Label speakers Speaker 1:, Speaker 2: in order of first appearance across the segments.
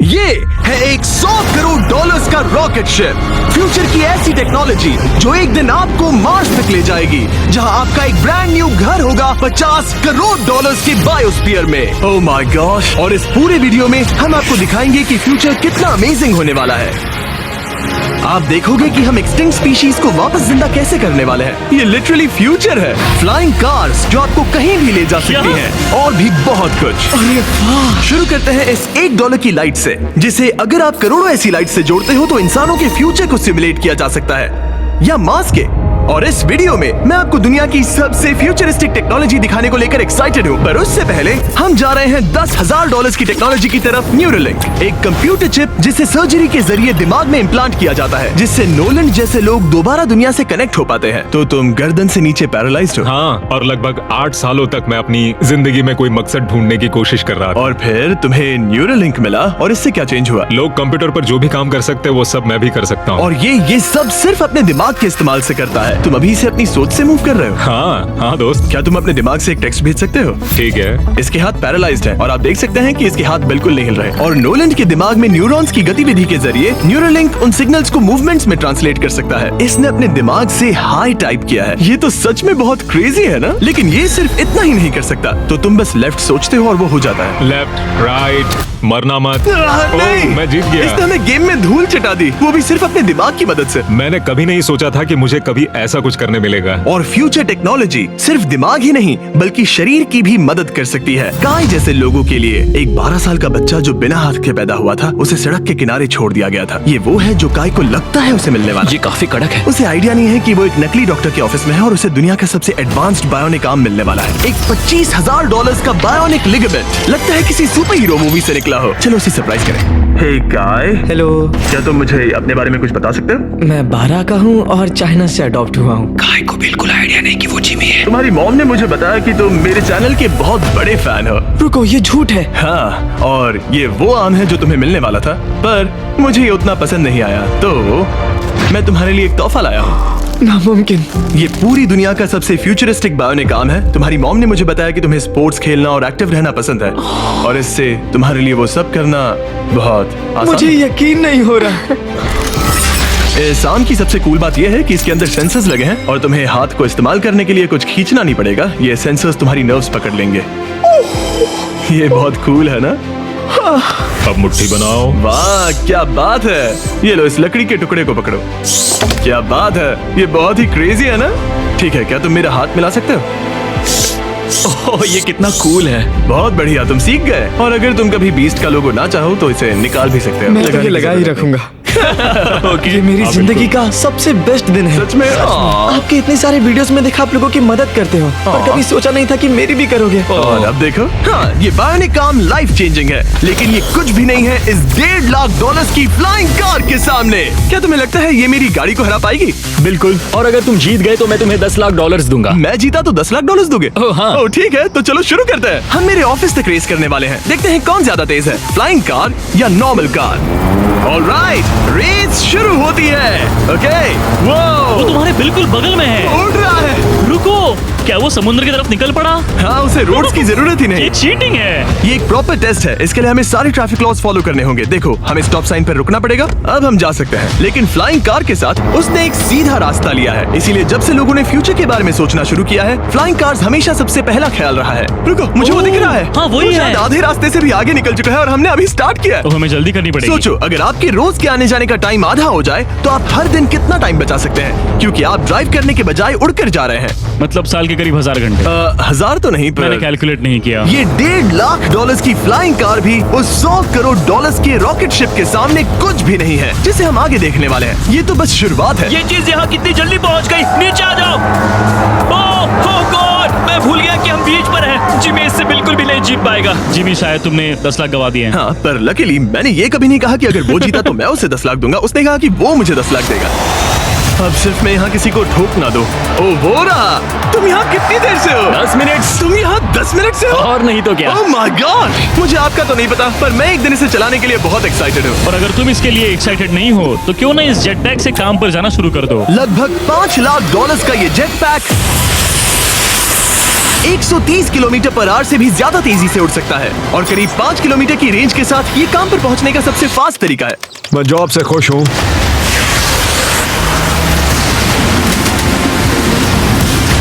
Speaker 1: ये है एक 100 करोड़ डॉलर्स का रॉकेट शिप, फ्यूचर की ऐसी टेक्नोलॉजी जो एक दिन आपको मार्स तक ले जाएगी, जहां आपका एक ब्रांड न्यू घर होगा 50 करोड़ डॉलर्स के बायोस्फीयर में। Oh my gosh! और इस पूरे वीडियो में हम आपको दिखाएंगे कि फ्यूचर कितना अमेजिंग होने वाला है। आप देखोगे कि हम एक्सटिंक्ट स्पीशीज को वापस जिंदा कैसे करने वाले हैं। ये लिटरली फ्यूचर है। फ्लाइंग कार्स जो आपको कहीं भी ले जा सकती हैं, और भी बहुत कुछ। अरे वाह! शुरू करते हैं इस $1 की लाइट से, जिसे अगर आप करोड़ों ऐसी लाइट से जोड़ते हो तो इंसानों के फ्यूचर को सिमुलेट किया जा सकता है, या मार्स के। और इस वीडियो में मैं आपको दुनिया की सबसे फ्यूचरिस्टिक टेक्नोलॉजी दिखाने को लेकर एक्साइटेड हूँ। पर उससे पहले हम जा रहे हैं $10,000 की टेक्नोलॉजी की तरफ। न्यूरोलिंक, एक कंप्यूटर चिप जिसे सर्जरी के जरिए दिमाग में इम्प्लांट किया जाता है, जिससे नोलन जैसे लोग दोबारा दुनिया से कनेक्ट हो पाते हैं। तो तुम गर्दन से नीचे पैरालाइज्ड हो।
Speaker 2: हाँ, और लगभग 8 सालों तक मैं अपनी जिंदगी में कोई मकसद ढूंढने की कोशिश कर रहा था।
Speaker 1: और फिर तुम्हें न्यूरोलिंक मिला, और इससे क्या चेंज हुआ?
Speaker 2: लोग कंप्यूटर पर जो भी काम कर सकते हैं वो सब मैं भी कर सकता हूँ।
Speaker 1: और ये सब सिर्फ अपने दिमाग के इस्तेमाल से करता है। तुम अभी से अपनी सोच से मूव कर रहे हो।
Speaker 2: हाँ दोस्त।
Speaker 1: क्या तुम अपने दिमाग से एक टेक्स्ट भेज सकते हो?
Speaker 2: ठीक है।
Speaker 1: इसके हाथ पैरालाइज्ड हैं, और आप देख सकते हैं कि इसके हाथ बिल्कुल नहीं हिल रहे। और नोलन के दिमाग में न्यूरॉन्स की गतिविधि के जरिए न्यूरोलिंक उन सिग्नल्स को मूवमेंट्स में ट्रांसलेट कर सकता है। इसने अपने दिमाग से हाई टाइप किया है। ये तो सच में बहुत क्रेजी है ना? लेकिन ये सिर्फ इतना ही नहीं कर सकता। तो तुम बस लेफ्ट सोचते हो और वो हो जाता है।
Speaker 2: लेफ्ट, राइट, मरना मत।
Speaker 1: नहीं,
Speaker 2: मैं जीत गया।
Speaker 1: इसने हमें गेम में धूल चटा दी, वो भी सिर्फ अपने दिमाग की मदद से।
Speaker 2: मैंने कभी नहीं सोचा था कि मुझे कभी ऐसा कुछ करने मिलेगा।
Speaker 1: और फ्यूचर टेक्नोलॉजी सिर्फ दिमाग ही नहीं बल्कि शरीर की भी मदद कर सकती है। गाय जैसे लोगों के लिए एक 12 साल का बच्चा जो बिना हाथ के पैदा हुआ था, उसे सड़क के किनारे छोड़ दिया गया था। ये वो है जो गाय को लगता है उसे मिलने वाला।
Speaker 3: ये काफी कड़क है।
Speaker 1: उसे आइडिया नहीं है कि वो एक नकली डॉक्टर के ऑफिस में है और उसे दुनिया का सबसे एडवांस्ड बायोनिक आर्म मिलने वाला है। एक $25,000 का बायोनिक लिगामेंट, लगता है किसी सुपर हीरो मूवी से निकला हो। चलो उसे सरप्राइज करें। हे गाय।
Speaker 4: हेलो।
Speaker 1: क्या तुम मुझे अपने बारे में कुछ बता सकते हो?
Speaker 4: मैं 12 का हूँ और चाइना से अडॉप्ट हुआ हूँ।
Speaker 3: गाय को बिल्कुल आइडिया नहीं कि वो जिमी है।
Speaker 1: तुम्हारी मॉम ने मुझे बताया कि तुम मेरे चैनल के बहुत बड़े फैन हो।
Speaker 4: रुको, ये झूठ है।
Speaker 1: हाँ, और ये वो आम है जो तुम्हें मिलने वाला था, पर मुझे ये उतना पसंद नहीं आया, तो मैं तुम्हारे लिए एक तोहफा लाया हूँ।
Speaker 4: नामुमकिन।
Speaker 1: ये पूरी दुनिया का सबसे फ्यूचरिस्टिक बायोनिक आर्म है। तुम्हारी मॉम ने मुझे बताया कि तुम्हें स्पोर्ट्स खेलना और एक्टिव रहना पसंद है, और इससे तुम्हारे लिए वो सब करना बहुत आसान।
Speaker 4: मुझे यकीन नहीं हो रहा।
Speaker 1: इस आर्म की सबसे कूल बात यह है कि इसके अंदर सेंसर्स लगे हैं, और तुम्हें हाथ को इस्तेमाल करने के लिए कुछ खींचना नहीं पड़ेगा। ये सेंसर्स तुम्हारी नर्व्स पकड़ लेंगे। ये बहुत कूल है ना?
Speaker 2: अब मुट्ठी बनाओ।
Speaker 1: वाह, क्या बात है! ये लो, इस लकड़ी के टुकड़े को पकड़ो। क्या बात है! ये बहुत ही क्रेजी है ना? ठीक है, क्या तुम मेरा हाथ मिला सकते हो?
Speaker 3: ओह, ये कितना कूल है।
Speaker 1: बहुत बढ़िया, तुम सीख गए। और अगर तुम कभी बीस्ट का लोगो ना चाहो तो इसे निकाल भी सकते हो।
Speaker 4: मैं तो ये लगा ही रखूंगा। ये मेरी जिंदगी का सबसे बेस्ट दिन है।
Speaker 1: सच में?
Speaker 4: आपके इतने सारे वीडियोस में देखा आप लोगों की मदद करते हो, पर कभी सोचा नहीं था कि मेरी भी करोगे।
Speaker 1: और अब देखो, हाँ, ये बायोनिक आर्म लाइफ चेंजिंग है, लेकिन ये कुछ भी नहीं है इस $1.5 की फ्लाइंग कार के सामने। क्या तुम्हें लगता है ये मेरी गाड़ी को हरा पाएगी?
Speaker 3: बिल्कुल। और अगर तुम जीत गए तो मैं तुम्हें $10 लाख दूंगा।
Speaker 1: मैं जीता तो $10 लाख दोगे?
Speaker 3: ओह हाँ।
Speaker 1: ओह ठीक है, तो चलो शुरू करते हैं। हम मेरे ऑफिस तक रेस करने वाले हैं। देखते हैं कौन ज्यादा तेज है, फ्लाइंग कार या नॉर्मल कार। ऑलराइट, रेस शुरू होती है। ओके,
Speaker 5: वो तुम्हारे बिल्कुल बगल में है।
Speaker 1: उड़ रहा है।
Speaker 5: रुको, क्या वो समुद्र की तरफ निकल पड़ा?
Speaker 1: हाँ, उसे रोड्स की जरूरत ही नहीं।
Speaker 5: ये चीटिंग है।
Speaker 1: ये एक प्रॉपर टेस्ट है। इसके लिए हमें सारे ट्रैफिक लॉज फॉलो करने होंगे। देखो, हमें स्टॉप साइन पर रुकना पड़ेगा। अब हम जा सकते हैं, लेकिन फ्लाइंग कार के साथ उसने एक सीधा रास्ता लिया है। इसीलिए जब से लोगों ने फ्यूचर के बारे में सोचना शुरू किया है, फ्लाइंग कार्स हमेशा सबसे पहला ख्याल रहा है। रुको, मुझे वो दिख रहा है।
Speaker 5: हाँ, वही
Speaker 1: वो
Speaker 5: है।
Speaker 1: शायद आधे रास्ते से भी आगे निकल चुका है, और हमने अभी स्टार्ट किया है।
Speaker 5: तो हमें जल्दी करनी पड़ेगी।
Speaker 1: सोचो, अगर आपके रोज के आने जाने का टाइम आधा हो जाए तो आप हर दिन कितना टाइम बचा सकते हैं, क्योंकि आप ड्राइव करने के बजाय उड़कर जा रहे हैं।
Speaker 5: मतलब साल के करीब 1000 घंटे।
Speaker 1: 1000 तो नहीं,
Speaker 5: मैंने
Speaker 1: पर
Speaker 5: कैलकुलेट नहीं किया।
Speaker 1: ये $1.5 लाख की फ्लाइंग कार भी उस $100 करोड़ के रॉकेट शिप के सामने कुछ भी नहीं है, जिसे हम आगे देखने वाले हैं। ये तो बस शुरुआत है।
Speaker 5: ये चीज यहाँ कितनी जल्दी पहुँच गई। नीचे आ जाओ। ओह गॉड, मैं भूल गया कि हम बीच पर हैं। जिमी इससे बिल्कुल भी नहीं जीत पाएगा। जिमी, शायद तुमने 10 लाख गवा दिए हैं।
Speaker 1: हाँ, पर लकीली मैंने ये कभी नहीं कहा कि अगर वो जीता तो मैं उसे 10 लाख दूंगा। उसने कहा कि वो मुझे 10 लाख देगा। अब सिर्फ मैं यहाँ किसी को ठोक ना दो। ओ वो रहा। तुम यहाँ कितनी देर से हो?
Speaker 3: 10 मिनट।
Speaker 1: तुम यहाँ 10 मिनट से हो?
Speaker 3: और नहीं तो क्या।
Speaker 1: ओह माय गॉड, मुझे आपका तो नहीं पता, पर मैं एक दिन इसे चलाने के लिए बहुत एक्साइटेड हूँ।
Speaker 5: और अगर तुम इसके लिए एक्साइटेड नहीं हो तो क्यों ना इस जेट पैक से काम पर जाना शुरू कर दो।
Speaker 1: लगभग $5 लाख का ये jet pack 130 kilometre per hour से भी ज्यादा तेजी से उड़ सकता है और करीब 5 किलोमीटर की रेंज के साथ ये काम पर पहुंचने का सबसे फास्ट तरीका है।
Speaker 6: मैं जॉब से खुश हूँ।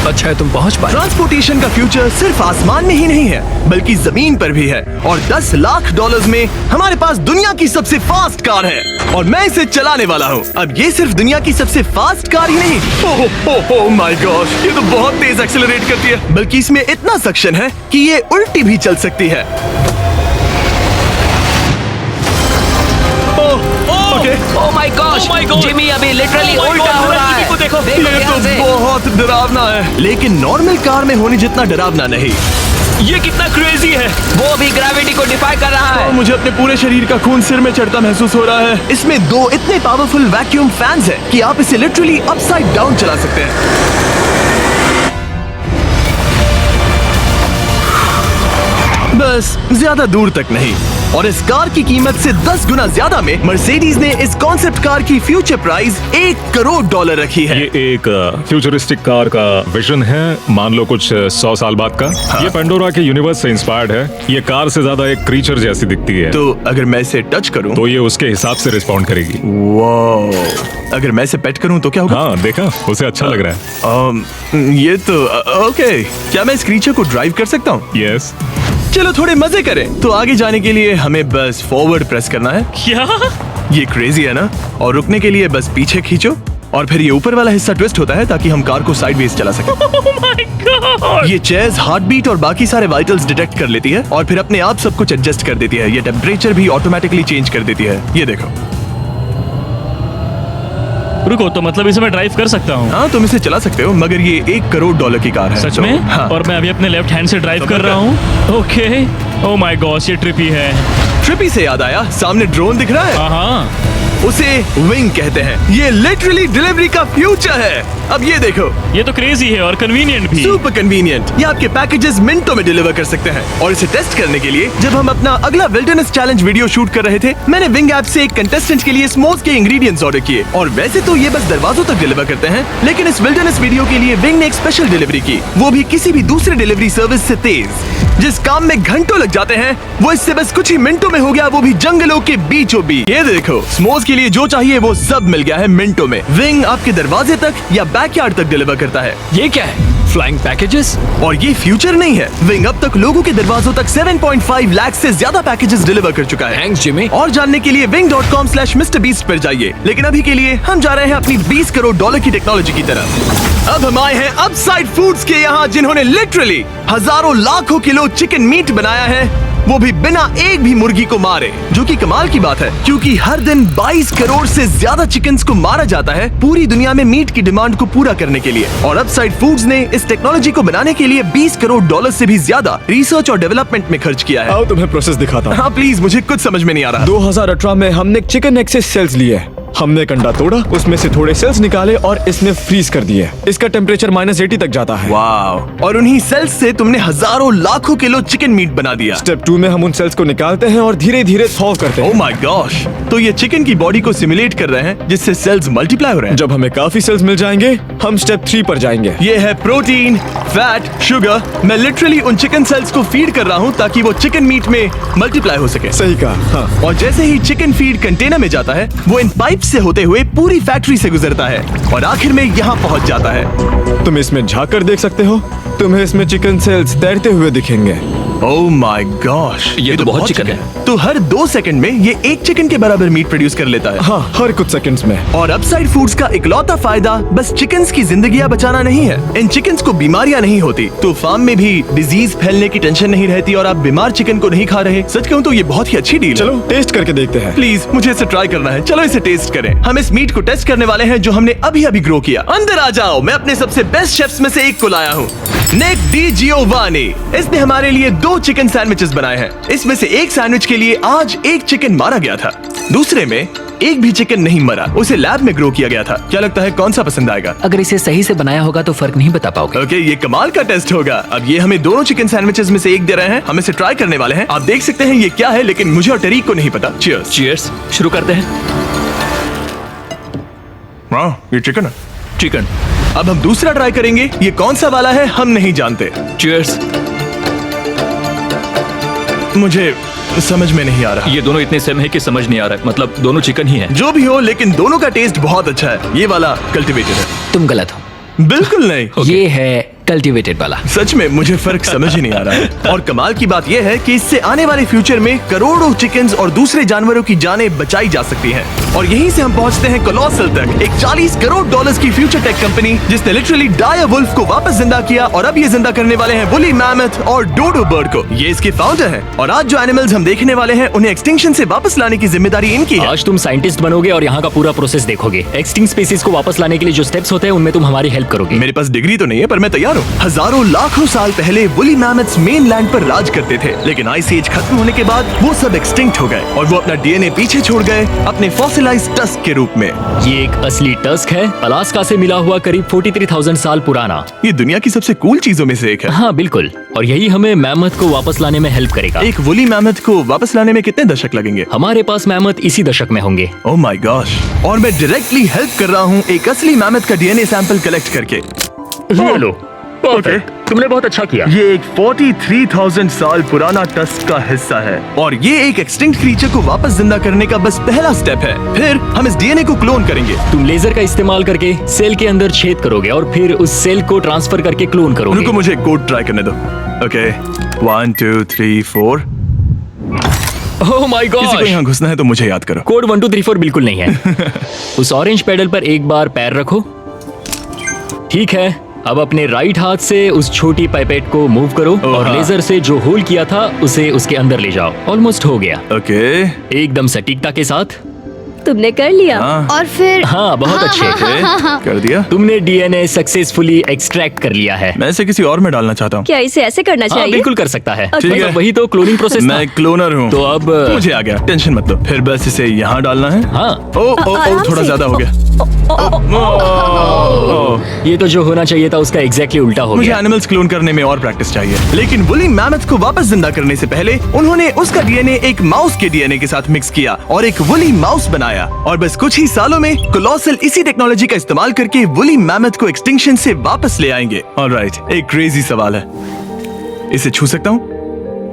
Speaker 3: अच्छा है तुम पहुंच पाए।
Speaker 1: ट्रांसपोर्टेशन का फ्यूचर सिर्फ आसमान में ही नहीं है बल्कि जमीन पर भी है और 10 लाख डॉलर्स में हमारे पास दुनिया की सबसे फास्ट कार है और मैं इसे चलाने वाला हूँ। अब ये सिर्फ दुनिया की सबसे फास्ट कार ही नहीं, ओह माय गॉड, ये तो बहुत तेज एक्सेलरेट करती है, बल्कि इसमें इतना सक्शन है कि ये उल्टी भी चल सकती है।
Speaker 7: ओह माय गॉश, जिमी अभी लिटरली उल्टा हो रहा है। देखो
Speaker 1: ये
Speaker 7: ध्यान
Speaker 1: तो
Speaker 7: से।
Speaker 1: बहुत डरावना है, लेकिन नॉर्मल कार में होने जितना डरावना नहीं।
Speaker 5: ये कितना क्रेजी है।
Speaker 7: वो भी ग्रेविटी को डिफाई कर रहा है।
Speaker 1: मुझे अपने पूरे शरीर का खून सिर में चढ़ता महसूस हो रहा है। इसमें 2 इतने पावरफुल वैक्यूम फैंस हैं कि आप इसे लिटरली अपसाइड डाउन चला सकते हैं। बस ज्यादा दूर तक नहीं। और इस कार की कीमत से 10 गुना ज्यादा में मर्सिडीज ने इस कॉन्सेप्ट कार की फ्यूचर प्राइस $1 करोड़ रखी है।
Speaker 2: ये एक फ्यूचरिस्टिक कार का विजन है, मान लो कुछ 100 साल बाद का। ये पेंडोरा के यूनिवर्स से इंस्पायर्ड है। ये कार से ज्यादा एक क्रीचर जैसी दिखती है,
Speaker 1: तो अगर मैं इसे टच करूं
Speaker 2: तो ये उसके हिसाब से रिस्पॉन्ड करेगी।
Speaker 1: वाह, अगर मैं इसे पेट करूं तो क्या होगा?
Speaker 2: हाँ देखा, उसे अच्छा लग रहा है।
Speaker 1: ये तो ओके। क्या मैं इस क्रीचर को ड्राइव कर सकता हूँ?
Speaker 2: यस।
Speaker 1: चलो थोड़े मजे करें। तो आगे जाने के लिए हमें बस फॉरवर्ड प्रेस करना है।
Speaker 5: क्या?
Speaker 1: ये क्रेजी है ना? और रुकने के लिए बस पीछे खींचो और फिर ये ऊपर वाला हिस्सा ट्विस्ट होता है ताकि हम कार को साइडवेज चला सकें।
Speaker 5: Oh my God!
Speaker 1: ये चेयर्स हार्ट बीट और बाकी सारे वाइटल्स डिटेक्ट कर लेती है और फिर अपने आप सब कुछ एडजस्ट कर देती है। ये टेम्परेचर भी ऑटोमेटिकली चेंज कर देती है। ये देखो।
Speaker 5: रुको, तो मतलब इसे मैं ड्राइव कर सकता हूँ?
Speaker 1: हाँ, तुम इसे चला सकते हो, मगर ये $1 करोड़ की कार है।
Speaker 5: सच
Speaker 1: तो,
Speaker 5: में?
Speaker 1: हाँ।
Speaker 5: और मैं अभी अपने लेफ्ट हैंड से ड्राइव कर रहा हूँ। ओके। ओह माय गॉश, ये ट्रिपी है।
Speaker 1: ट्रिपी से याद आया, सामने ड्रोन दिख रहा है?
Speaker 5: हाँ।
Speaker 1: उसे विंग कहते हैं। ये लिटरली डिलीवरी का फ्यूचर है। अब ये देखो,
Speaker 5: ये तो क्रेजी है और कन्वीनियंट भी।
Speaker 1: Super convenient. ये आपके पैकेजेस मिनटों में डिलीवर कर सकते हैं। और इसे टेस्ट करने के लिए जब हम अपना अगला विल्डरनेस चैलेंज वीडियो शूट कर रहे थे, मैंने विंग ऐप से एक कंटेस्टेंट के लिए स्मोक्स के इंग्रेडिएंट्स ऑर्डर किए और वैसे तो ये बस दरवाजों तक डिलीवर करते हैं, लेकिन इस विल्डरनेस वीडियो के लिए विंग ने एक स्पेशल डिलीवरी की, वो भी किसी भी दूसरे डिलीवरी सर्विस से तेज। जिस काम में घंटों लग जाते हैं वो इससे बस कुछ ही मिनटों में हो गया, वो भी जंगलों के बीचों बीच। ये देखो, स्मोक्स के लिए जो चाहिए वो सब मिल गया है मिनटों में। विंग आपके दरवाजे तक या बैकयार्ड तक डिलीवर करता है।
Speaker 3: ये क्या है? Flying packages?
Speaker 1: और ये फ्यूचर नहीं है, विंग अब तक लोगों के दरवाजों तक 7.5 लाख से ज्यादा पैकेजेस डिलीवर कर चुका है।
Speaker 3: Thanks Jimmy.
Speaker 1: और जानने के लिए wing.com/MrBeast पर जाइए। लेकिन अभी के लिए हम जा रहे हैं अपनी $20 करोड़ की टेक्नोलॉजी की तरफ। अब हम आए हैं अपसाइड फूड्स के यहाँ, जिन्होंने लिटरली हजारों लाखों किलो चिकन मीट बनाया है, वो भी बिना एक भी मुर्गी को मारे, जो कि कमाल की बात है क्योंकि हर दिन 22 करोड़ से ज्यादा चिकन्स को मारा जाता है पूरी दुनिया में मीट की डिमांड को पूरा करने के लिए। और अपसाइड फूड्स ने इस टेक्नोलॉजी को बनाने के लिए $20 करोड़ से भी ज्यादा रिसर्च और डेवलपमेंट में खर्च किया है।
Speaker 6: आओ तुम्हें प्रोसेस दिखाता हूँ।
Speaker 1: हाँ प्लीज, मुझे कुछ समझ में नहीं आ रहा।
Speaker 6: 2018 में हमने चिकन एग से सेल्स लिए। हमने एक अंडा तोड़ा, उसमें से थोड़े सेल्स निकाले और इसमें फ्रीज कर दिए। इसका टेम्परेचर -80 तक जाता है।
Speaker 1: वाव! और उन्हीं सेल्स से तुमने हजारों लाखों किलो चिकन मीट बना दिया।
Speaker 6: स्टेप 2 में हम उन सेल्स को निकालते हैं और धीरे धीरे थॉव करते
Speaker 1: ओह
Speaker 6: हैं।
Speaker 1: My gosh! तो ये चिकन की बॉडी को सिमुलेट कर रहे हैं जिससे सेल्स मल्टीप्लाई हो रहे हैं।
Speaker 6: जब हमें काफी सेल्स मिल जाएंगे, हम स्टेप 3 पर जाएंगे।
Speaker 1: ये है प्रोटीन, फैट, शुगर। मैं लिटरली उन चिकन सेल्स को फीड कर रहा हूँ ताकि वो चिकन मीट में मल्टीप्लाई हो सके।
Speaker 6: सही कहा। हाँ।
Speaker 1: और जैसे ही चिकन फीड कंटेनर में जाता है, वो इन पाइप से होते हुए पूरी फैक्ट्री से गुजरता है और आखिर में यहाँ पहुँच जाता है।
Speaker 6: तुम इसमें झाँक कर देख सकते हो, तुम्हें इसमें चिकन सेल्स तैरते हुए दिखेंगे।
Speaker 1: Oh my gosh!
Speaker 3: ये तो बहुत चिकन है।
Speaker 1: तो हर 2 सेकंड में ये 1 चिकन के बराबर मीट प्रोड्यूस कर लेता है।
Speaker 6: हाँ, हर कुछ सेकंड्स में।
Speaker 1: और अपसाइड फूड्स का इकलौता फायदा बस चिकन्स की जिंदगियां बचाना नहीं है। इन चिकन्स को बीमारियां नहीं होती, तो फार्म में भी डिजीज फैलने की टेंशन नहीं रहती और आप बीमार चिकन को नहीं खा रहे। सच कहूं तो ये बहुत ही अच्छी डील है।
Speaker 6: चलो टेस्ट करके देखते हैं।
Speaker 1: प्लीज, मुझे इसे ट्राई करना है। चलो इसे टेस्ट करें। हम इस मीट को टेस्ट करने वाले हैं जो हमने अभी अभी ग्रो किया। अंदर आ जाओ, मैं अपने सबसे बेस्ट शेफ्स में से एक को लाया हूँ, निक डी जियोवानी। इसने हमारे लिए 2 चिकन सैंडविचेस बनाए हैं। इसमें से एक सैंडविच के लिए आज 1 चिकन मारा गया था, दूसरे में एक भी चिकन नहीं मरा, उसे लैब में ग्रो किया गया था। क्या लगता है कौन सा पसंद आएगा?
Speaker 7: अगर इसे सही से बनाया होगा तो फर्क नहीं बता पाओगे।
Speaker 1: ओके, ये कमाल का टेस्ट होगा। अब ये हमें दोनों चिकन सैंडविचेस में से एक दे रहे हैं, हम इसे ट्राई करने वाले हैं। आप देख सकते हैं ये क्या है, लेकिन मुझे और टरीक को नहीं पता। चीयर्स।
Speaker 3: चीयर्स। शुरू करते हैं।
Speaker 1: हाँ, ये चिकन है।
Speaker 3: चिकन।
Speaker 1: अब हम दूसरा ट्राई करेंगे। ये कौन सा वाला है हम नहीं जानते।
Speaker 3: चीयर्स।
Speaker 1: मुझे समझ में नहीं आ रहा।
Speaker 3: ये दोनों इतने सेम है कि समझ नहीं आ रहा है। मतलब दोनों चिकन ही है।
Speaker 1: जो भी हो, लेकिन दोनों का टेस्ट बहुत अच्छा है। ये वाला कल्टीवेटेड है।
Speaker 7: तुम गलत हो।
Speaker 1: बिल्कुल नहीं।
Speaker 7: ये है कल्टीवेटेड वाला।
Speaker 1: सच में मुझे फर्क समझ ही नहीं आ रहा है। और कमाल की बात यह है कि इससे आने वाले फ्यूचर में करोड़ों चिकन्स और दूसरे जानवरों की जानें बचाई जा सकती हैं। और यहीं से हम पहुंचते हैं कोलोसल तक, एक 40 करोड़ डॉलर्स की फ्यूचर टेक कंपनी जिसने लिटरली डायर वुल्फ को वापस जिंदा किया और अब ये जिंदा करने वाले हैं वुली मैमथ और डोडो बर्ड को। ये इसके फाउंडर हैं और आज जो एनिमल्स हम देखने वाले हैं उन्हें एक्सटिंक्शन से वापस लाने की जिम्मेदारी इनकी है।
Speaker 3: आज तुम साइंटिस्ट बनोगे और यहाँ का पूरा प्रोसेस देखोगे। एक्सटिंक्ट स्पीसीज को वापस लाने के लिए जो स्टेप्स होते हैं उनमें तुम हमारी हेल्प करोगे।
Speaker 1: मेरे पास डिग्री तो नहीं है पर मैं तैयार हूँ। हजारों लाखों साल पहले वुली मैमथ्स मेनलैंड पर राज करते थे, लेकिन आइस एज खत्म होने के बाद वो सब एक्सटिंक्ट हो गए और वो अपना डीएनए पीछे छोड़ गए अपने फॉसिलाइज्ड टस्क के रूप में।
Speaker 3: ये एक असली टस्क है, अलास्का से मिला हुआ, करीब 43,000 साल पुराना।
Speaker 1: ये दुनिया की सबसे कूल चीजों में से एक है।
Speaker 3: हाँ बिल्कुल, और यही हमें मैमथ को वापस लाने में हेल्प करेगा।
Speaker 1: एक वुली मैमथ को वापस लाने में कितने दशक लगेंगे?
Speaker 3: हमारे पास मैमथ इसी दशक में होंगे।
Speaker 1: Oh my gosh. और मैं डायरेक्टली हेल्प कर रहा हूँ एक असली मैमथ का डीएनए सैंपल कलेक्ट करके।
Speaker 3: ये लो, परफेक्ट, तुमने बहुत अच्छा किया।
Speaker 1: ये एक 43,000 साल पुराना टस्क का हिस्सा है और ये एक एक्सटिंक्ट क्रीचर को वापस जिंदा करने का बस पहला स्टेप है। फिर हम इस डीएनए को क्लोन करेंगे।
Speaker 3: तुम लेजर का इस्तेमाल करके सेल के अंदर छेद करोगे और फिर उस सेल को ट्रांसफर करके क्लोन करोगे।
Speaker 1: रुको, मुझे कोड ट्राई करने दो। ओके, 1 2 3 4।
Speaker 3: ओह माय
Speaker 1: किसी को
Speaker 3: गॉड,
Speaker 1: यहाँ घुसना है तो मुझे याद करो।
Speaker 3: कोड 1 2 3 4 बिल्कुल नहीं है। उस ऑरेंज पेडल पर एक बार पैर रखो। ठीक है, अब अपने राइट हाथ से उस छोटी पाइपेट को मूव करो और
Speaker 1: हाँ।
Speaker 3: लेजर से जो होल किया था उसे उसके अंदर ले जाओ। ऑलमोस्ट हो गया,
Speaker 1: ओके,
Speaker 3: एकदम सटीकता के साथ।
Speaker 8: तुमने कर लिया।
Speaker 1: हाँ।
Speaker 8: और फिर
Speaker 3: हाँ बहुत अच्छे।
Speaker 1: कर दिया।
Speaker 3: तुमने डीएनए सक्सेसफुली एक्सट्रैक्ट कर लिया है।
Speaker 1: मैं इसे किसी और में डालना चाहता हूँ।
Speaker 8: क्या इसे ऐसे करना
Speaker 3: हाँ
Speaker 8: चाहिए?
Speaker 3: बिल्कुल कर सकता है।
Speaker 8: ठीक
Speaker 1: है।
Speaker 3: मतलब वही तो क्लोनिंग प्रोसेस था।
Speaker 1: मैं क्लोनर हूँ
Speaker 3: तो अब
Speaker 1: मुझे आ गया, टेंशन मत लो। फिर बस इसे यहाँ डालना है।
Speaker 3: हाँ,
Speaker 1: ओ ओ ओ
Speaker 8: आराम
Speaker 1: थोड़ा
Speaker 8: से।
Speaker 1: ज्यादा हो गया।
Speaker 3: ये तो जो होना चाहिए था उसका एग्जैक्टली उल्टा हो
Speaker 1: मुझे
Speaker 3: गया।
Speaker 1: एनिमल्स क्लोन करने में और प्रैक्टिस चाहिए। लेकिन वुली मैमथ को वापस जिंदा करने से पहले उन्होंने उसका डीएनए एक माउस के डीएनए के साथ मिक्स किया और एक वुली माउस बनाया। और बस कुछ ही सालों में कोलोसल इसी टेक्नोलॉजी का इस्तेमाल करके वुली मैमथ को एक्सटिंक्शन से वापस ले आएंगे। ऑलराइट, एक क्रेजी सवाल है, इसे छू सकता हूँ?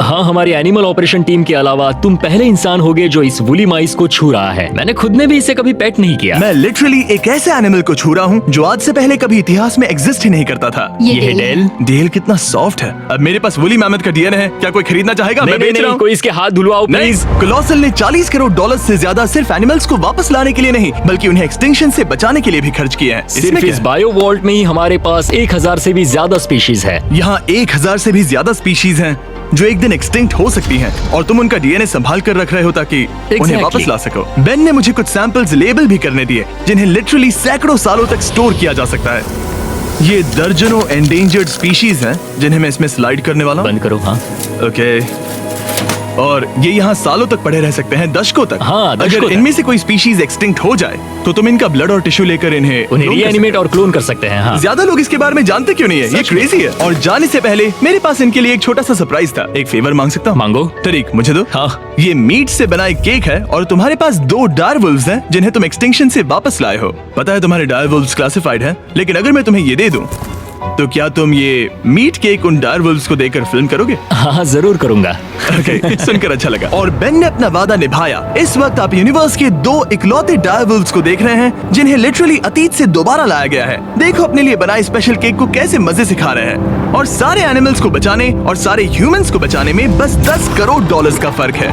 Speaker 3: हाँ, हमारी एनिमल ऑपरेशन टीम के अलावा तुम पहले इंसान होगे जो इस वुली माइस को छू रहा है। मैंने खुद ने भी इसे कभी पेट नहीं किया।
Speaker 1: मैं लिटरली एक ऐसे एनिमल को छू रहा हूँ जो आज से पहले कभी इतिहास में एग्जिस्ट ही नहीं करता था।
Speaker 3: ये है
Speaker 8: डेल है।
Speaker 3: डेल।
Speaker 1: डेल कितना सॉफ्ट है। अब मेरे पास वुली मैमथ का डीएनए है, क्या कोई खरीदना चाहेगा? मैं बेच रहा हूँ।
Speaker 3: कोई इसके हाथ धुलवाओ
Speaker 1: नहीं,
Speaker 3: प्लीज।
Speaker 1: कोलोसल ने 40 करोड़ डॉलर से ज्यादा सिर्फ एनिमल्स को वापस लाने के लिए नहीं बल्कि उन्हें एक्सटिंक्शन से बचाने के लिए भी खर्च किए हैं।
Speaker 3: सिर्फ
Speaker 1: इसमें क्या
Speaker 3: इस
Speaker 1: है?
Speaker 3: बायो वॉल्ट में ही हमारे पास 1000 से भी ज्यादा स्पीशीज है।
Speaker 1: यहाँ 1000 से भी ज्यादा स्पीशीज हैं जो एक दिन एक्सटिंक्ट हो सकती हैं और तुम उनका डीएनए संभाल कर रख रहे हो ताकि उन्हें
Speaker 3: Exactly.
Speaker 1: वापस ला सको। बेन ने मुझे कुछ सैंपल्स लेबल भी करने दिए जिन्हें लिटरली सैकड़ों सालों तक स्टोर किया जा सकता है। ये दर्जनों एंडेंजर्ड स्पीशीज हैं जिन्हें मैं इसमें स्लाइड करने वाला हूँ।
Speaker 3: बंद करो। हाँ
Speaker 1: ओके, और ये यहाँ सालों तक पड़े रह सकते हैं, दशकों तक।
Speaker 3: हाँ, दशकों
Speaker 1: अगर
Speaker 3: तक।
Speaker 1: इनमें से कोई स्पीशीज एक्सटिंक्ट हो जाए तो तुम इनका ब्लड और टिश्यू लेकर इन्हें
Speaker 3: उन्हें
Speaker 1: clone कर
Speaker 3: रीएनिमेट और क्लोन कर सकते हैं। हाँ,
Speaker 1: ज्यादा लोग इसके बारे में जानते क्यों नहीं है? ये
Speaker 3: सच में।
Speaker 1: क्रेजी है। और जाने से पहले मेरे पास इनके लिए एक छोटा सा सरप्राइज था। एक फेवर मांग सकता हूँ?
Speaker 3: मांगो।
Speaker 1: तरीक मुझे दो।
Speaker 3: हाँ।
Speaker 1: ये मीट से बना एक केक है और तुम्हारे पास 2 डायरवुल्व्स हैं जिन्हें तुम एक्सटिंक्शन से वापस लाए हो। पता है तुम्हारे डायरवुल्व्स क्लासिफाइड हैं, लेकिन अगर मैं तुम्हें ये दे दूं तो क्या तुम ये मीट केक उन डायरवुल्व्स को देकर फिल्म करोगे?
Speaker 3: हाँ जरूर करूंगा।
Speaker 1: Okay, सुनकर अच्छा लगा। और बेन ने अपना वादा निभाया। इस वक्त आप यूनिवर्स के 2 इकलौते डायरवुल्व्स को देख रहे हैं जिन्हें लिटरली अतीत से दोबारा लाया गया है। देखो अपने लिए बनाए स्पेशल केक को कैसे मजे से खा रहे हैं। और सारे एनिमल्स को बचाने और सारे ह्यूमंस को बचाने में बस 10 करोड़ डॉलर्स का फर्क है,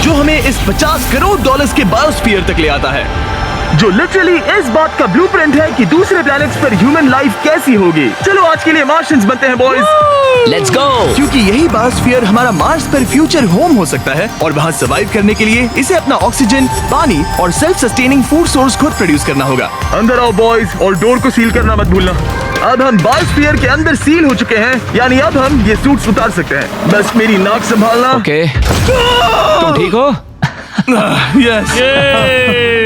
Speaker 1: जो हमें इस 50 करोड़ डॉलर्स के बायोस्फीयर तक ले आता है, जो लिटरली इस बात का ब्लूप्रिंट है कि दूसरे प्लैनेट्स पर ह्यूमन लाइफ कैसी होगी। चलो आज के लिए मार्शियंस बनते हैं बॉयज।
Speaker 7: Let's go.
Speaker 1: क्योंकि यही बायोस्फीयर हमारा मार्स पर फ्यूचर होम हो सकता है और वहाँ सर्वाइव करने के लिए इसे अपना ऑक्सीजन, पानी और सेल्फ सस्टेनिंग फूड सोर्स खुद प्रोड्यूस करना होगा। अंदर आओ बॉयज और डोर को सील करना मत भूलना। अब हम बायोस्फीयर के अंदर सील हो चुके हैं, यानी अब हम ये सूट्स उतार सकते हैं। बस मेरी नाक संभालना।
Speaker 7: ओके, तुम ठीक हो?
Speaker 1: यस।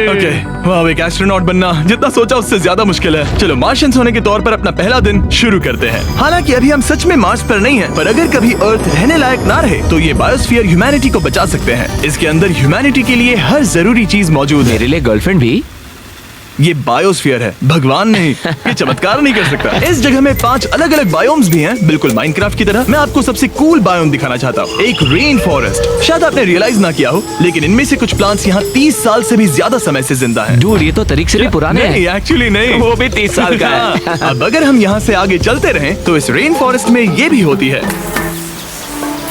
Speaker 1: ओके, वाह, एक एस्ट्रोनॉट बनना जितना सोचा उससे ज्यादा मुश्किल है। चलो मार्शियंस होने के तौर पर अपना पहला दिन शुरू करते हैं। हालांकि अभी हम सच में मार्स पर नहीं हैं, पर अगर कभी अर्थ रहने लायक ना रहे तो ये बायोस्फीयर ह्यूमैनिटी को बचा सकते हैं। इसके अंदर ह्यूमैनिटी के लिए हर जरूरी चीज मौजूद है।
Speaker 7: मेरे लिए गर्लफ्रेंड भी?
Speaker 1: ये बायोस्फीयर है, भगवान नहीं, ये चमत्कार नहीं कर सकता। इस जगह में 5 अलग अलग बायोम्स भी हैं, बिल्कुल माइनक्राफ्ट की तरह। मैं आपको सबसे कूल बायोम दिखाना चाहता हूँ, एक रेन फॉरेस्ट। शायद आपने रियलाइज ना किया हो, लेकिन इनमें से कुछ प्लांट्स यहाँ 30 साल से भी ज्यादा समय से जिंदा हैं।
Speaker 7: डूड, ये तो तरीक से भी पुराने
Speaker 1: नहीं,
Speaker 7: हैं।
Speaker 1: एक्चुअली नहीं,
Speaker 7: वो भी 30 साल का है।
Speaker 1: अब अगर हम यहाँ से आगे चलते रहें तो इस रेन फॉरेस्ट में ये भी होती है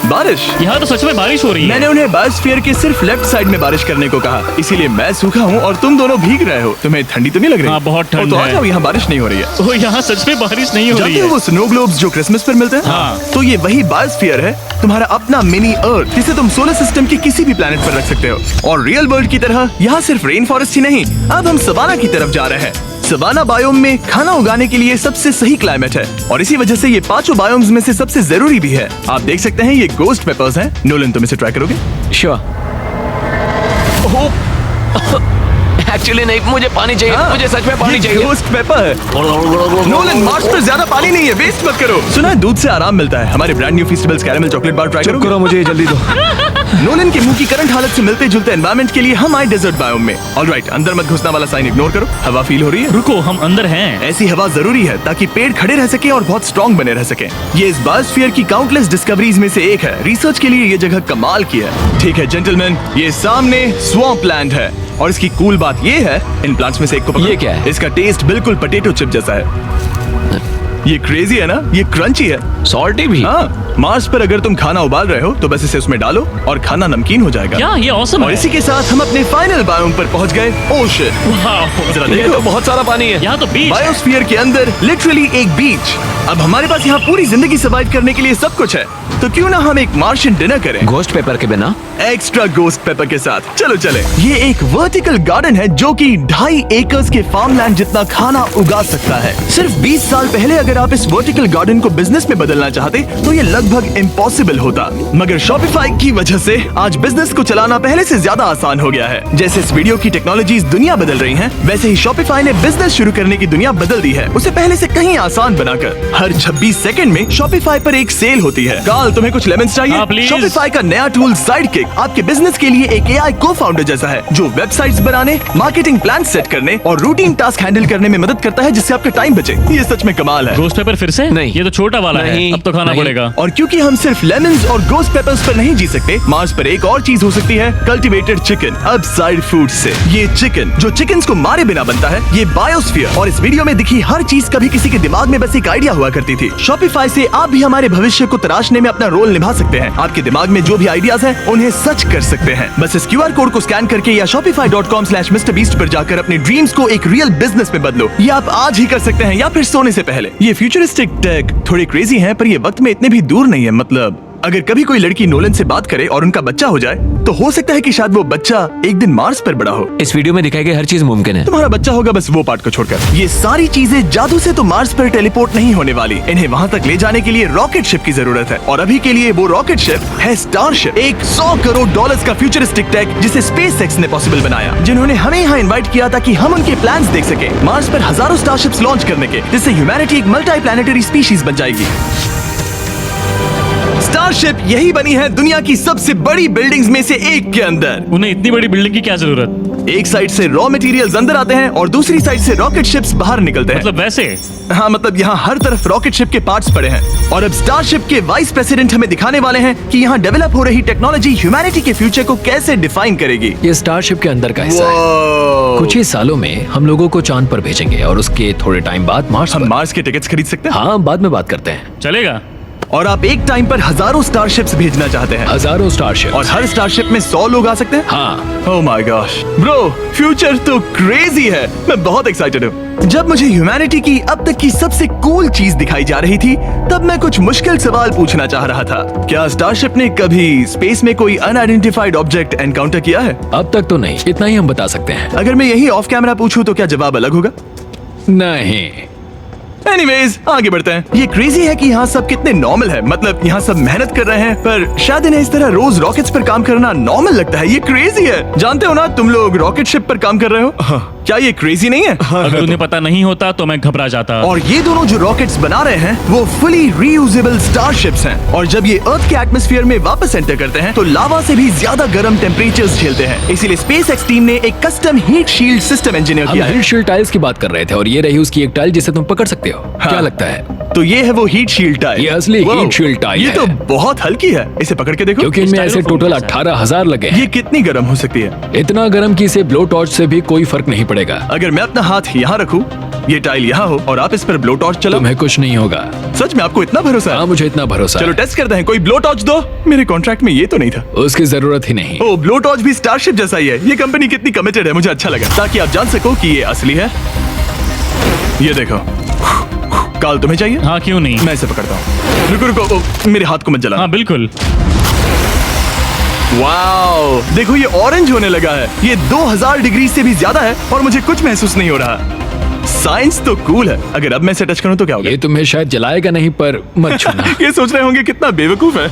Speaker 1: बारिश।
Speaker 5: यहाँ तो सच में बारिश हो रही है।
Speaker 1: मैंने उन्हें बायोस्फीयर के सिर्फ लेफ्ट साइड में बारिश करने को कहा, इसीलिए मैं सूखा हूँ और तुम दोनों भीग रहे हो। तुम्हें ठंडी तो नहीं लग रही?
Speaker 5: हाँ, बहुत ठंड
Speaker 1: तो आ
Speaker 5: है।
Speaker 1: जाओ, यहाँ बारिश नहीं हो रही है।
Speaker 5: ओ, यहाँ सच में बारिश नहीं हो रही
Speaker 1: जानते हो
Speaker 5: है।
Speaker 1: वो स्नो ग्लोब्स जो क्रिसमस पर मिलते हैं?
Speaker 5: हाँ।
Speaker 1: तो ये वही बायोस्फीयर है, तुम्हारा अपना मिनी अर्थ, जिसे तुम सोलर सिस्टम के किसी भी प्लेनेट पर रख सकते हो। और रियल वर्ल्ड की तरह यहाँ सिर्फ रेन फॉरेस्ट ही नहीं, अब हम सवाना की तरफ जा रहे हैं। सवाना बायोम में खाना उगाने के लिए सबसे सही क्लाइमेट है और इसी वजह से ये 5 बायोम्स में से सबसे जरूरी भी है। आप देख सकते हैं ये गोस्ट पेपर्स हैं। नोलन, तुम इसे ट्राई करोगे?
Speaker 7: श्योर। एक्चुअली नहीं, मुझे पानी चाहिए।
Speaker 1: हाँ,
Speaker 7: मुझे सच में पानी
Speaker 1: ये
Speaker 7: चाहिए।
Speaker 1: गोस्ट पेपर है। नोलन, मार्स पर ज्यादा पानी नहीं है, वेस्ट मत करो। सुना है दूध से आराम मिलता है। हमारे brand new festivals caramel chocolate bar try करोगे?
Speaker 6: करो, मुझे जल्दी दो।
Speaker 1: नोलन के मुंह की करंट हालत से मिलते जुलते एनवायरनमेंट के लिए हम आए डेजर्ट बायोम में। ऑलराइट, अंदर मत घुसना वाला साइन इग्नोर करो। हवा फील हो रही है?
Speaker 5: रुको, हम अंदर हैं।
Speaker 1: ऐसी हवा जरूरी है ताकि पेड़ खड़े रह सके और बहुत स्ट्रॉन्ग बने रह सके। ये इस बायोस्फीयर की काउंटलेस डिस्कवरीज में से एक है। रिसर्च के लिए ये जगह कमाल की है। ठीक है जेंटलमैन, ये सामने स्वैम्प लैंड है और इसकी कूल बात ये है, इन प्लांट्स में से एक को पकड़ो।
Speaker 7: ये क्या है?
Speaker 1: इसका टेस्ट बिल्कुल पोटैटो चिप जैसा है। ये क्रेजी है ना? ये क्रंची है।
Speaker 7: सॉल्टी भी।
Speaker 1: हाँ, मार्स पर अगर तुम खाना उबाल रहे हो तो बस इसे उसमें डालो और खाना नमकीन हो जाएगा।
Speaker 5: क्या ये ऑसम
Speaker 1: और
Speaker 5: है?
Speaker 1: इसी के साथ हम अपने फाइनल बायोम पर पहुंच गए, ओशन।
Speaker 5: वाह,
Speaker 1: जरा
Speaker 7: ये
Speaker 1: देखो,
Speaker 7: तो बहुत सारा पानी है।
Speaker 5: यहाँ तो बीच है।
Speaker 1: बायोस्फीयर के अंदर लिटरली एक बीच। अब हमारे पास यहाँ पूरी जिंदगी सर्वाइव करने के लिए सब कुछ है, तो क्यों ना हम एक मार्शियन डिनर करें
Speaker 7: गोस्ट पेपर के बिना।
Speaker 1: एक्स्ट्रा गोस्ट पेपर के साथ। चलो चले। ये एक वर्टिकल गार्डन है जो कि 2.5 एकर्स के फार्मलैंड जितना खाना उगा सकता है। सिर्फ 20 साल पहले अगर आप इस वर्टिकल गार्डन को बिजनेस में बदलना चाहते तो ये लगभग इम्पॉसिबल होता, मगर शॉपिफाई की वजह से आज बिजनेस को चलाना पहले से ज्यादा आसान हो गया है। जैसे इस वीडियो की टेक्नोलॉजीज दुनिया बदल रही हैं, वैसे ही शॉपिफाई ने बिजनेस शुरू करने की दुनिया बदल दी है, उसे पहले से कहीं आसान बनाकर। हर 26 सेकंड में शॉपिफाई पर एक सेल होती है। काल, तुम्हें कुछ लेमन्स चाहिए?
Speaker 5: हाँ, प्लीज।
Speaker 1: शॉपिफाई का नया टूल साइडकिक आपके बिजनेस के लिए एक AI को-फाउंडर जैसा है, जो वेबसाइट्स बनाने, मार्केटिंग प्लान सेट करने और रूटीन टास्क हैंडल करने में मदद करता है, जिससे आपका टाइम बचे। ये सच में कमाल है।
Speaker 5: गोस्ट पेपर फिर से?
Speaker 7: नहीं।
Speaker 5: ये तो छोटा वाला है,
Speaker 7: नहीं,
Speaker 5: अब तो खाना
Speaker 7: नहीं।
Speaker 5: पड़ेगा।
Speaker 1: और क्योंकि हम सिर्फ लेमन्स और गोस्ट पेपर्स पर नहीं जी सकते, मार्स पर एक और चीज हो सकती है, कल्टीवेटेड चिकन, अब साइड फूड से। ये चिकन जो चिकन्स को मारे बिना बनता है, ये बायोस्फीयर और इस वीडियो में दिखी हर चीज कभी किसी के दिमाग में बस एक आइडिया हुआ करती थी। शॉपिफाई से आप भी हमारे भविष्य को तराशने में अपना रोल निभा सकते हैं। आपके दिमाग में जो भी आइडियाज हैं, उन्हें सच कर सकते हैं। बस इस QR कोड को स्कैन करके या shopify.com/MrBeast पर जाकर अपने ड्रीम्स को एक रियल बिजनेस में बदलो। ये आप आज ही कर सकते हैं या फिर सोने से पहले। ये फ्यूचरिस्टिक टेक थोड़ी क्रेजी है, पर ये वक्त में इतने भी दूर नहीं है। मतलब अगर कभी कोई लड़की नोलन से बात करे और उनका बच्चा हो जाए, तो हो सकता है कि शायद वो बच्चा एक दिन मार्स पर बड़ा हो।
Speaker 7: इस वीडियो में दिखाई गई हर चीज मुमकिन है।
Speaker 1: तुम्हारा बच्चा होगा, बस वो पार्ट को छोड़कर। ये सारी चीजें जादू से तो मार्स पर टेलीपोर्ट नहीं होने वाली। इन्हें वहां तक ले जाने के लिए रॉकेट शिप की जरूरत है, और अभी के लिए वो रॉकेट शिप है स्टारशिप, एक $100 करोड़ का फ्यूचरिस्टिक टेक जिसे स्पेसएक्स ने पॉसिबल बनाया, जिन्होंने हमें यहाँ इन्वाइट किया ताकि हम उनके प्लान्स देख सके मार्स पर हजारों स्टारशिप्स लॉन्च करने के, जिससे ह्यूमैनिटी एक मल्टी प्लैनेटरी स्पीशीज बन जाएगी। स्टारशिप यही बनी है दुनिया की सबसे बड़ी बिल्डिंग्स में से एक के अंदर।
Speaker 5: उन्हें इतनी बड़ी बिल्डिंग की क्या जरूरत?
Speaker 1: एक साइड से रॉ मटेरियल्स अंदर आते हैं और दूसरी साइड से रॉकेट शिप्स बाहर निकलते हैं।
Speaker 5: मतलब वैसे?
Speaker 1: हाँ, मतलब यहाँ हर तरफ रॉकेट शिप के पार्ट्स पड़े हैं। और अब स्टारशिप के वाइस प्रेसिडेंट हमें दिखाने वाले हैं कि यहाँ डेवलप हो रही टेक्नोलॉजी ह्यूमैनिटी के फ्यूचर को कैसे डिफाइन करेगी।
Speaker 3: ये स्टारशिप के अंदर का हिस्सा है।
Speaker 1: Wow!
Speaker 3: कुछ ही सालों में हम लोगों को चांद पर भेजेंगे और उसके थोड़े टाइम बाद मार्स
Speaker 1: हम
Speaker 3: पर।
Speaker 1: मार्स के टिकट्स खरीद सकते हैं।
Speaker 3: हाँ, बाद में बात करते हैं।
Speaker 5: चलेगा।
Speaker 1: और आप एक टाइम पर हजारों स्टारशिप्स भेजना चाहते हैं,
Speaker 3: हजारों स्टारशिप।
Speaker 1: और हर स्टारशिप में 100 लोग आ सकते हैं।
Speaker 3: हाँ,
Speaker 1: oh my gosh bro, future तो क्रेजी है। मैं बहुत एक्साइटेड हूँ। जब मुझे ह्यूमैनिटी की अब तक की सबसे कूल चीज दिखाई जा रही थी, तब मैं कुछ मुश्किल सवाल पूछना चाह रहा था। क्या स्टारशिप ने कभी स्पेस में कोई अनआइडेंटिफाइड ऑब्जेक्ट एनकाउंटर किया है?
Speaker 3: अब तक तो नहीं, इतना ही हम बता सकते हैं।
Speaker 1: अगर मैं यही ऑफ कैमरा पूछूं तो क्या जवाब अलग होगा?
Speaker 3: नहीं।
Speaker 1: एनीवेज, आगे बढ़ते हैं। ये क्रेजी है कि यहाँ सब कितने नॉर्मल है। मतलब यहाँ सब मेहनत कर रहे हैं, पर शायद इन्हें इस तरह रोज रॉकेट्स पर काम करना नॉर्मल लगता है। ये क्रेजी है। जानते हो ना, तुम लोग रॉकेट शिप पर काम कर रहे हो। क्या ये क्रेजी नहीं है?
Speaker 5: अगर उन्हें पता नहीं होता तो मैं घबरा जाता।
Speaker 1: और ये दोनों जो रॉकेट्स बना रहे हैं वो फुली रीयूजेबल स्टारशिप्स हैं और जब ये अर्थ के एटमॉस्फेयर में वापस एंटर करते हैं तो लावा से भी ज्यादा गर्म टेम्परेचर्स झेलते हैं। इसीलिए स्पेसएक्स टीम ने एक custom heat shield system engineer
Speaker 3: हम
Speaker 1: किया है।
Speaker 3: हीट शील्ड टाइल्स की बात कर रहे थे और ये रही उसकी एक टाइल जिसे तुम पकड़ सकते हो। क्या लगता है?
Speaker 1: तो ये है वो हीट शील्ड टाइल।
Speaker 3: ये असली
Speaker 1: Wow,
Speaker 3: हीट शील्ड टाइल
Speaker 1: ये
Speaker 3: है।
Speaker 1: तो बहुत हल्की है, इसे पकड़ के देखो।
Speaker 3: क्योंकि इनमें ऐसे
Speaker 5: स्टाइलोफोन
Speaker 3: टोटल
Speaker 5: जैसा है।
Speaker 3: 18,000 लगे हैं।
Speaker 1: ये कितनी गर्म हो सकती है?
Speaker 3: इतना गर्म कि इसे ब्लो टॉर्च से भी कोई फर्क नहीं पड़ेगा।
Speaker 1: अगर मैं अपना हाथ यहाँ रखूं, ये टाइल यहाँ हो और आप इस पर ब्लो टॉर्च चलाओ,
Speaker 3: तुम्हें कुछ नहीं होगा।
Speaker 1: सच में आपको इतना भरोसा
Speaker 3: हाँ,
Speaker 1: है?
Speaker 3: मुझे इतना भरोसा
Speaker 1: चलो
Speaker 3: है।
Speaker 1: टेस्ट करते हैं। कोई ब्लो टॉर्च दो। मेरे कॉन्ट्रैक्ट में ये तो नहीं था।
Speaker 3: उसकी जरूरत ही नहीं।
Speaker 1: ओ, ब्लो टॉर्च भी स्टारशिप जैसा ही है। ये कंपनी कितनी कमिटेड है, मुझे अच्छा लगा, ताकि आप जान सको कि ये असली है। ये देखो, काल तुम्हें चाहिए?
Speaker 5: हाँ, क्यों नहीं।
Speaker 1: मैं इसे पकड़ता हूँ। रुको रुको, ओ, मेरे हाथ को मत जला।
Speaker 5: हाँ बिल्कुल।
Speaker 1: वाओ, देखो ये ऑरेंज होने लगा है। ये 2000 डिग्री से भी ज्यादा है और मुझे कुछ महसूस नहीं हो रहा। साइंस तो कूल है। अगर अब मैं इसे टच करूं तो क्या होगा?
Speaker 3: ये तुम्हें शायद जलाएगा नहीं, पर मत छूना।
Speaker 1: ये सोच रहे होंगे कितना बेवकूफ है।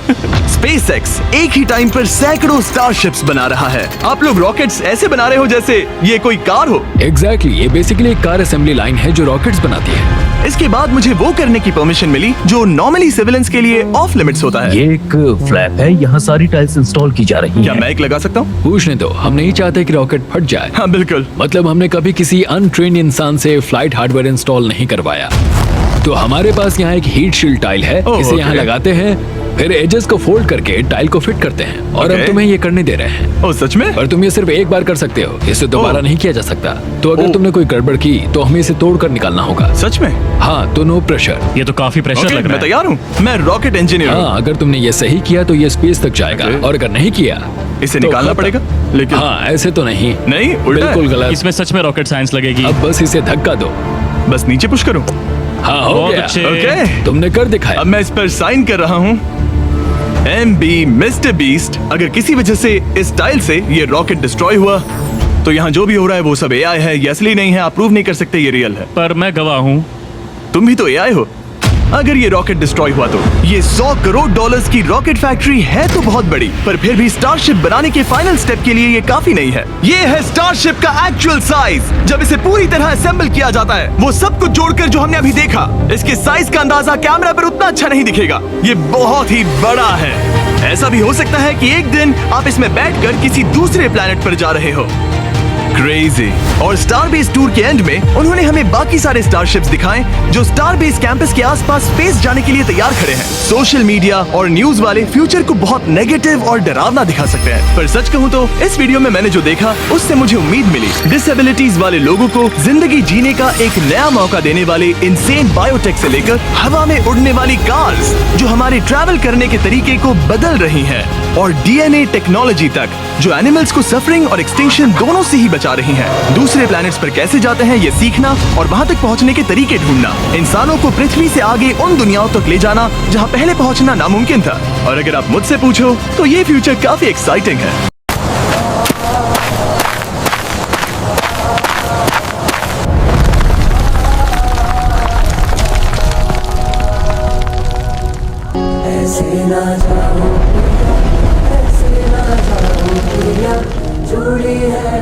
Speaker 1: स्पेसएक्स एक ही टाइम पर सैकड़ों स्टारशिप्स बना रहा है। आप लोग रॉकेट्स ऐसे बना रहे हो जैसे ये कोई कार हो।
Speaker 3: एग्जैक्टली, ये बेसिकली एक कार असेंबली लाइन है जो रॉकेट्स बनाती है।
Speaker 1: इसके बाद मुझे वो करने की परमिशन मिली जो नॉर्मली सिविलियंस के लिए ऑफ लिमिट्स होता है।
Speaker 9: ये एक फ्लैप है, यहाँ सारी टाइल्स इंस्टॉल की जा रही
Speaker 1: क्या
Speaker 9: हैं।
Speaker 1: मैं एक लगा सकता हूँ?
Speaker 3: पूछने दो, हम नहीं चाहते कि रॉकेट फट जाए।
Speaker 1: हाँ बिल्कुल।
Speaker 3: मतलब हमने कभी किसी अनट्रेन इंसान से फ्लाइट हार्डवेयर इंस्टॉल नहीं करवाया। तो हमारे पास यहाँ एक हीट शील्ड टाइल है।
Speaker 1: ओह,
Speaker 3: इसे यहाँ
Speaker 1: okay.
Speaker 3: लगाते हैं, फिर एजेस को फोल्ड करके टाइल को फिट करते हैं और
Speaker 1: Okay.
Speaker 3: अब तुम्हें ये करने दे रहे हैं।
Speaker 1: ओ सच में?
Speaker 3: पर तुम ये सिर्फ एक बार कर सकते हो, इसे दोबारा
Speaker 1: ओह।
Speaker 3: नहीं किया जा सकता। तो अगर
Speaker 1: ओह।
Speaker 3: तुमने कोई गड़बड़ की तो हमें इसे तोड़कर निकालना होगा।
Speaker 1: सच में?
Speaker 3: हाँ, तो नो प्रेशर।
Speaker 5: ये तो काफी प्रेशर
Speaker 1: Okay,
Speaker 5: लग रहा
Speaker 1: मैं
Speaker 5: है।
Speaker 1: तैयार हूँ। मैं रॉकेट इंजीनियर हूँ।
Speaker 3: हाँ, अगर तुमने ये सही किया तो ये स्पेस तक जाएगा
Speaker 1: Okay.
Speaker 3: और अगर नहीं किया
Speaker 1: इसे
Speaker 3: तो
Speaker 1: निकालना
Speaker 3: खत्म।
Speaker 1: पड़ेगा? लेकिन
Speaker 3: हाँ, ऐसे तो नहीं।
Speaker 1: नहीं, उल्टा है।
Speaker 3: बिल्कुल गलत।
Speaker 5: इसमें सच में रॉकेट साइंस लगेगी।
Speaker 3: अब बस इसे धक्का दो।
Speaker 1: बस नीचे पुश करूँ।
Speaker 3: हाँ, हो
Speaker 5: बहुत
Speaker 3: गया।
Speaker 5: अच्छे।
Speaker 1: ओके,
Speaker 3: तुमने कर दिखाया।
Speaker 1: अब मैं इस पर साइन कर रहा हूँ। MB mister beast. अगर किसी वजह से इस टाइल से ये रॉकेट डिस्ट्रॉय हुआ तो यहाँ जो भी हो रहा है वो सब AI है, ये असली नहीं है। आप प्रूव नहीं कर सकते ये रियल है।
Speaker 5: पर मैं गवाह हूँ।
Speaker 1: तुम भी तो AI हो। अगर ये रॉकेट डिस्ट्रॉय हुआ तो ये $100 करोड़ की रॉकेट फैक्ट्री है तो बहुत बड़ी, पर फिर भी स्टारशिप बनाने के फाइनल स्टेप के लिए ये काफी नहीं है। ये है स्टारशिप का एक्चुअल साइज। जब इसे पूरी तरह असेंबल किया जाता है, वो सब कुछ जोड़कर जो हमने अभी देखा, इसके साइज का अंदाजा कैमरा पर उतना अच्छा नहीं दिखेगा। ये बहुत ही बड़ा है। ऐसा भी हो सकता है कि एक दिन आप इसमें बैठकर किसी दूसरे प्लेनेट पर जा रहे हो। क्रेजी। और स्टारबेस टूर के एंड में उन्होंने हमें बाकी सारे स्टारशिप्स दिखाए जो स्टारबेस कैंपस के आसपास स्पेस जाने के लिए तैयार खड़े हैं। सोशल मीडिया और न्यूज वाले फ्यूचर को बहुत नेगेटिव और डरावना दिखा सकते हैं, पर सच कहूँ तो इस वीडियो में मैंने जो देखा उससे मुझे उम्मीद मिली। डिसेबिलिटीज वाले लोगों को जिंदगी जीने का एक नया मौका देने वाले इंसेन बायोटेक से लेकर हवा में उड़ने वाली कार्स जो हमारे ट्रैवल करने के तरीके को बदल रही हैं, और DNA टेक्नोलॉजी तक जो एनिमल्स को सफरिंग और एक्सटिंक्शन दोनों से ही बचा रही हैं। दूसरे प्लैनेट्स पर कैसे जाते हैं ये सीखना और वहां तक पहुंचने के तरीके ढूंढना, इंसानों को पृथ्वी से आगे उन दुनियाओं तक ले जाना जहां पहले पहुंचना नामुमकिन था। और अगर आप मुझसे पूछो तो ये फ्यूचर काफी एक्साइटिंग है।
Speaker 10: ऐसे ना जाओ, ऐसे ना जाओ, जुड़ी है